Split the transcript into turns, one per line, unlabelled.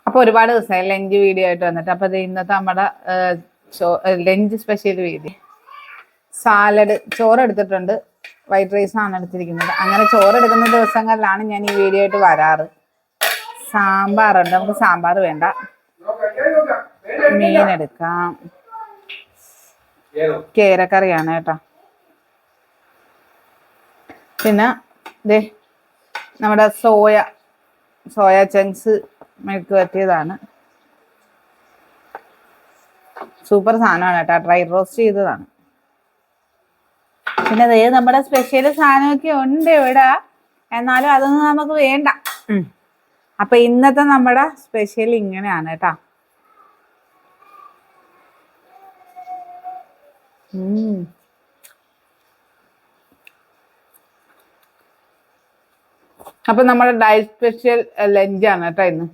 അപ്പൊ ഒരുപാട് ദിവസമായി ലഞ്ച് വീഡിയോ ആയിട്ട് വന്നിട്ട്. അപ്പൊ ഇന്നത്തെ നമ്മുടെ ലഞ്ച് സ്പെഷ്യൽ വീഡിയോ. സാലഡ്, ചോറ് എടുത്തിട്ടുണ്ട്, വൈറ്റ് റൈസ് ആണ് എടുത്തിരിക്കുന്നത്. അങ്ങനെ ചോറ് എടുക്കുന്ന ദിവസങ്ങളിലാണ് ഞാൻ ഈ വീഡിയോ ആയിട്ട് വരാറ്. സാമ്പാറുണ്ട്, നമുക്ക് സാമ്പാർ വേണ്ട, മീൻ എടുക്കാം, കേരക്കറിയാണ് കേട്ടോ. പിന്നെ ദേ നമ്മുടെ സോയ ചങ്ക്സ് മെഴുക്ക് പറ്റിയതാണ്. സൂപ്പർ സാധനമാണ് കേട്ടോ, ഡ്രൈ റോസ്റ്റ് ചെയ്തതാണ്. പിന്നെ അതേ നമ്മുടെ സ്പെഷ്യൽ സാധനമൊക്കെ ഉണ്ട് ഇവിടെ, എന്നാലും അതൊന്നും നമുക്ക് വേണ്ട. അപ്പൊ ഇന്നത്തെ നമ്മുടെ സ്പെഷ്യൽ ഇങ്ങനെയാണ് കേട്ടാ. അപ്പൊ നമ്മുടെ ഡയറ്റ് സ്പെഷ്യൽ ലഞ്ചാണ് കേട്ടോ ഇന്ന്.